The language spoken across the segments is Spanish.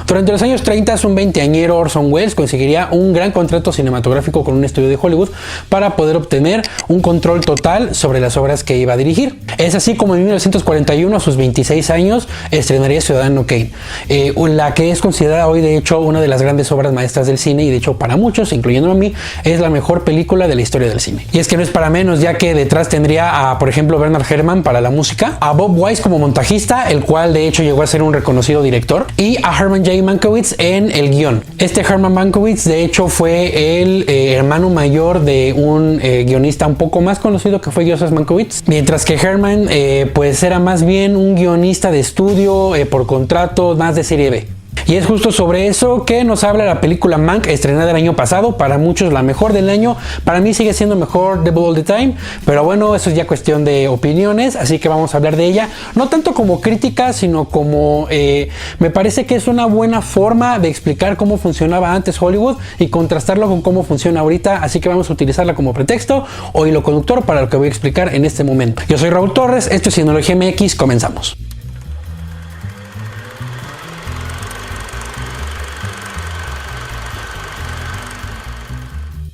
Durante los años 30, un veinteañero Orson Welles conseguiría un gran contrato cinematográfico con un estudio de Hollywood para poder obtener un control total sobre las obras que iba a dirigir. Es así como en 1941, a sus 26 años, estrenaría Ciudadano Kane, la que es considerada hoy de hecho una de las grandes obras maestras del cine, y de hecho para muchos, incluyéndome a mí, es la mejor película de la historia del cine. Y es que no es para menos, ya que detrás tendría a, por ejemplo, Bernard Herrmann para la música, a Bob Wise como montajista, el cual de hecho llegó a ser un reconocido director, y a Herman J. Mankiewicz en el guión. Este Herman Mankiewicz de hecho fue el hermano mayor de un guionista un poco más conocido que fue Joseph Mankiewicz, mientras que Herman pues era más bien un guionista de estudio por contrato, más de serie B. Y es justo sobre eso que nos habla la película Mank, estrenada el año pasado, para muchos la mejor del año, para mí sigue siendo mejor Devil All the Time, pero bueno, eso es ya cuestión de opiniones, así que vamos a hablar de ella, no tanto como crítica, sino como me parece que es una buena forma de explicar cómo funcionaba antes Hollywood y contrastarlo con cómo funciona ahorita, así que vamos a utilizarla como pretexto o hilo conductor para lo que voy a explicar en este momento. Yo soy Raúl Torres, esto es Cinología MX, comenzamos.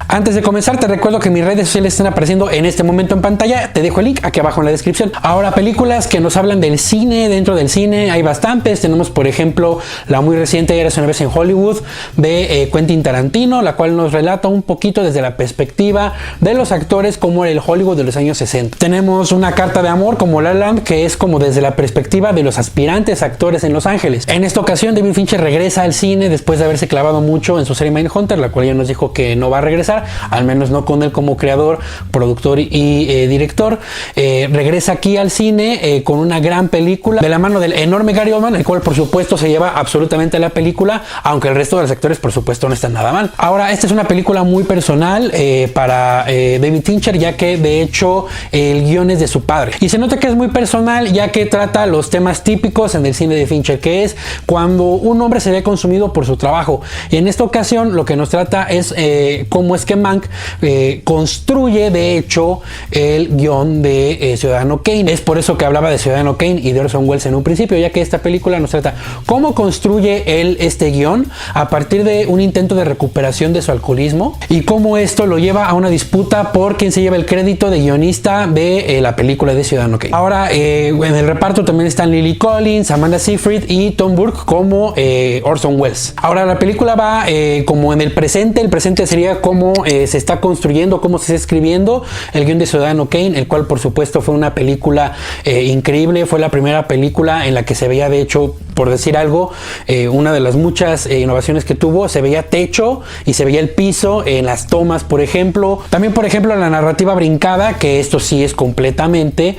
Antes de comenzar, te recuerdo que mis redes sociales están apareciendo en este momento en pantalla. Te dejo el link aquí abajo en la descripción. Ahora, películas que nos hablan del cine. Dentro del cine hay bastantes. Tenemos, por ejemplo, la muy reciente Érase una vez en Hollywood de Quentin Tarantino, la cual nos relata un poquito desde la perspectiva de los actores como era el Hollywood de los años 60. Tenemos Una carta de amor como La La Land, que es como desde la perspectiva de los aspirantes actores en Los Ángeles. En esta ocasión, David Fincher regresa al cine después de haberse clavado mucho en su serie Mindhunter, la cual ya nos dijo que no va a regresar, al menos no con él como creador, productor y director. Regresa aquí al cine con una gran película de la mano del enorme Gary Oldman, el cual por supuesto se lleva absolutamente la película, aunque el resto de los actores por supuesto no están nada mal. Ahora, esta es una película muy personal para David Fincher, ya que de hecho el guión es de su padre, y se nota que es muy personal, ya que trata los temas típicos en el cine de Fincher, que es cuando un hombre se ve consumido por su trabajo, y en esta ocasión lo que nos trata es cómo es que Mank construye de hecho el guión de Ciudadano Kane. Es por eso que hablaba de Ciudadano Kane y de Orson Welles en un principio, ya que esta película nos trata cómo construye él este guión a partir de un intento de recuperación de su alcoholismo, y cómo esto lo lleva a una disputa por quién se lleva el crédito de guionista de la película de Ciudadano Kane. Ahora, en el reparto también están Lily Collins, Amanda Seyfried y Tom Burke como Orson Welles. Ahora, la película va como en el presente sería como se está construyendo, cómo se está escribiendo el guión de Ciudadano Kane, el cual por supuesto fue una película increíble. Fue la primera película en la que se veía, de hecho, por decir algo, una de las muchas innovaciones que tuvo, se veía techo y se veía el piso en las tomas, por ejemplo. También, por ejemplo, la narrativa brincada, que esto sí es completamente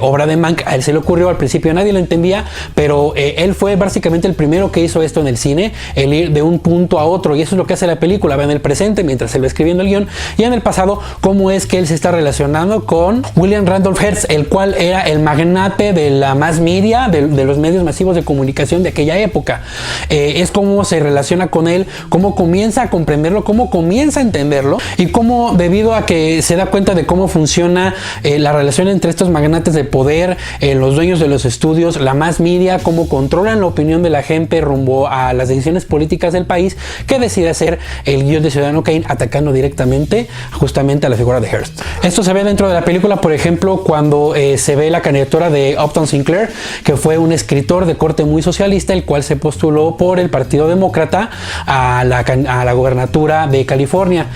obra de Mank. A él se le ocurrió, al principio nadie lo entendía, pero él fue básicamente el primero que hizo esto en el cine, el ir de un punto a otro, y eso es lo que hace la película. Va en el presente mientras se va escribiendo el guión, y en el pasado cómo es que él se está relacionando con William Randolph Hearst, el cual era el magnate de la mass media, de los medios masivos de comunicación de aquella época. Es cómo se relaciona con él, cómo comienza a comprenderlo, cómo comienza a entenderlo, y cómo, debido a que se da cuenta de cómo funciona la relación entre estos magnates de poder, los dueños de los estudios, la mass media, cómo controlan la opinión de la gente rumbo a las decisiones políticas del país, que decide hacer el guión de Ciudadano Kane atacando directamente justamente a la figura de Hearst. Esto se ve dentro de la película, por ejemplo, cuando se ve la candidatura de Upton Sinclair, que fue un escritor de corte muy socialista, el cual se postuló por el Partido Demócrata a la gobernatura de California.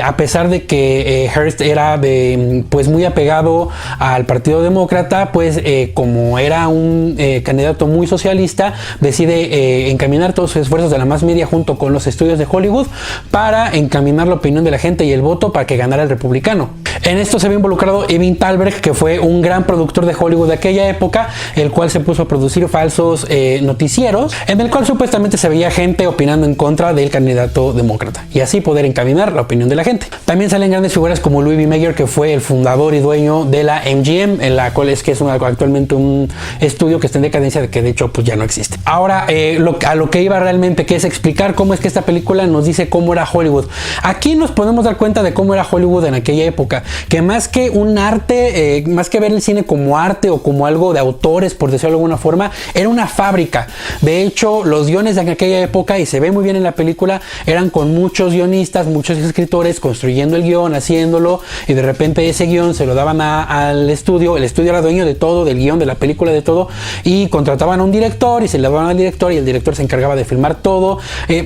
A pesar de que Hearst era pues muy apegado al Partido Demócrata, pues como era un candidato muy socialista, decide encaminar todos sus esfuerzos de la mass media junto con los estudios de Hollywood para encaminar la opinión de la gente y el voto para que ganara el republicano. En esto se ve involucrado Evin Thalberg, que fue un gran productor de Hollywood de aquella época, el cual se puso a producir falsos noticieros, en el cual supuestamente se veía gente opinando en contra del candidato demócrata, y así poder encaminar la opinión de la gente. También salen grandes figuras como Louis B. Mayer, que fue el fundador y dueño de la MGM, en la cual es que es actualmente un estudio que está en decadencia, de que de hecho pues ya no existe. Ahora, a lo que iba realmente, que es explicar cómo es que esta película nos dice cómo era Hollywood. Aquí no nos podemos dar cuenta de cómo era Hollywood en aquella época, que más que un arte, más que ver el cine como arte o como algo de autores, por decirlo de alguna forma, era una fábrica. De hecho, los guiones de aquella época, y se ve muy bien en la película, eran con muchos guionistas, muchos escritores construyendo el guión, haciéndolo, y de repente ese guión se lo daban al estudio. El estudio era dueño de todo, del guión, de la película, de todo, y contrataban a un director y se le daban al director y el director se encargaba de filmar todo.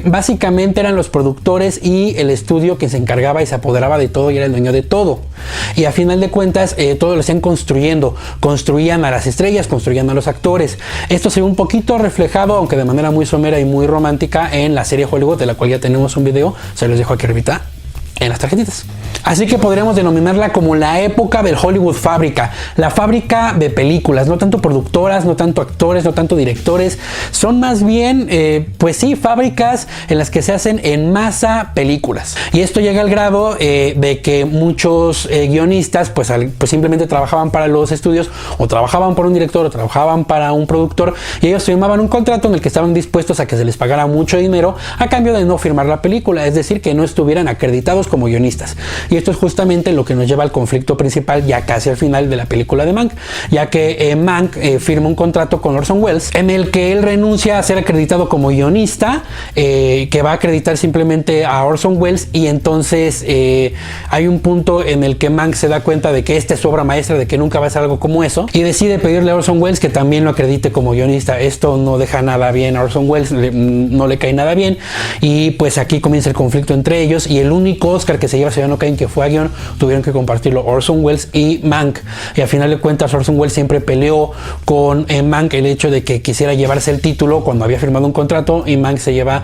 Básicamente eran los productores y el estudio que se encargaba y se apoderaba de todo y era el dueño de todo. Y a final de cuentas todo lo hacían construyendo, construían a las estrellas, construían a los actores. Esto se ve un poquito reflejado, aunque de manera muy somera y muy romántica, en la serie Hollywood, de la cual ya tenemos un video, se los dejo aquí arribita en las tarjetitas. Así que podríamos denominarla como la época del Hollywood fábrica, la fábrica de películas, no tanto productoras, no tanto actores, no tanto directores, son más bien, pues sí, fábricas en las que se hacen en masa películas. Y esto llega al grado de que muchos guionistas pues simplemente trabajaban para los estudios, o trabajaban por un director, o trabajaban para un productor, y ellos firmaban un contrato en el que estaban dispuestos a que se les pagara mucho dinero a cambio de no firmar la película, es decir, que no estuvieran acreditados como guionistas. Y esto es justamente lo que nos lleva al conflicto principal ya casi al final de la película de Mank, ya que Mank firma un contrato con Orson Welles en el que él renuncia a ser acreditado como guionista, que va a acreditar simplemente a Orson Welles, y entonces hay un punto en el que Mank se da cuenta de que esta es su obra maestra, de que nunca va a ser algo como eso, y decide pedirle a Orson Welles que también lo acredite como guionista. Esto no deja nada bien a Orson Welles, no le cae nada bien, y pues aquí comienza el conflicto entre ellos, y el único Oscar que se lleva Ciudadano Kane, que fue a guión, tuvieron que compartirlo Orson Welles y Mank, y al final de cuentas Orson Welles siempre peleó con Mank el hecho de que quisiera llevarse el título cuando había firmado un contrato, y Mank se lleva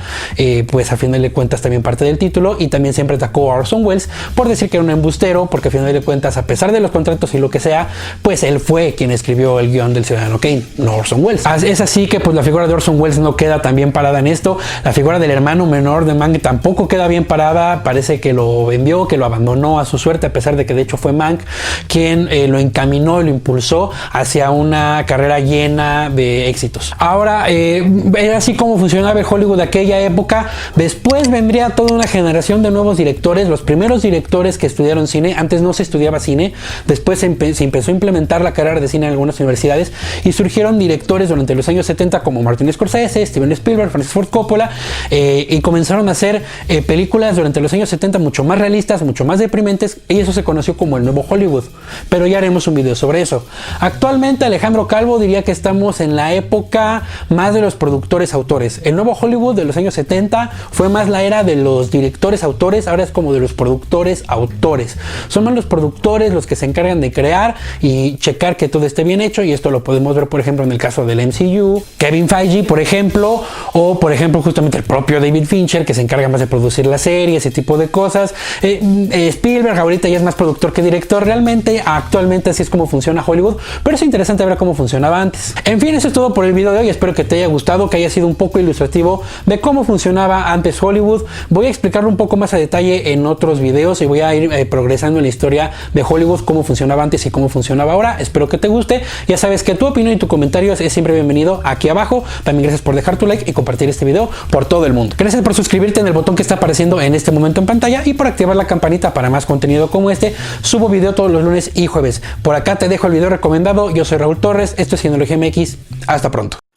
pues al final de cuentas también parte del título, y también siempre atacó a Orson Welles por decir que era un embustero, porque al final de cuentas, a pesar de los contratos y lo que sea, pues él fue quien escribió el guión del Ciudadano Kane, no Orson Welles. Es así que pues la figura de Orson Welles no queda tan bien parada en esto. La figura del hermano menor de Mank tampoco queda bien parada, parece que lo vendió, que lo abandonó a su suerte, a pesar de que de hecho fue Mank quien lo encaminó y lo impulsó hacia una carrera llena de éxitos. Ahora, era así como funcionaba el Hollywood de aquella época. Después vendría toda una generación de nuevos directores, los primeros directores que estudiaron cine. Antes no se estudiaba cine, después se empezó a implementar la carrera de cine en algunas universidades, y surgieron directores durante los años 70 como Martin Scorsese, Steven Spielberg, Francis Ford Coppola, y comenzaron a hacer películas durante los años 70 mucho más realistas, mucho más deprimentes, y eso se conoció como el nuevo Hollywood, pero ya haremos un video sobre eso. Actualmente Alejandro Calvo diría que estamos en la época más de los productores autores. El nuevo Hollywood de los años 70 fue más la era de los directores autores, ahora es como de los productores autores. Son más los productores los que se encargan de crear y checar que todo esté bien hecho, y esto lo podemos ver por ejemplo en el caso del MCU, Kevin Feige por ejemplo, o por ejemplo justamente el propio David Fincher, que se encarga más de producir la serie, ese tipo de cosas. Spielberg ahorita ya es más productor que director. Realmente actualmente así es como funciona Hollywood, pero es interesante ver cómo funcionaba antes. En fin, eso es todo por el video de hoy. Espero que te haya gustado, que haya sido un poco ilustrativo de cómo funcionaba antes Hollywood. Voy a explicarlo un poco más a detalle en otros videos, y voy a ir progresando en la historia de Hollywood, cómo funcionaba antes y cómo funcionaba ahora. Espero que te guste. Ya sabes que tu opinión y tu comentario es siempre bienvenido aquí abajo. También gracias por dejar tu like y compartir este video por todo el mundo. Gracias por suscribirte en el botón que está apareciendo en este momento en pantalla, y por activar la campanita para más contenido como este. Subo video todos los lunes y jueves. Por acá te dejo el video recomendado. Yo soy Raúl Torres, esto es Cineología MX. Hasta pronto.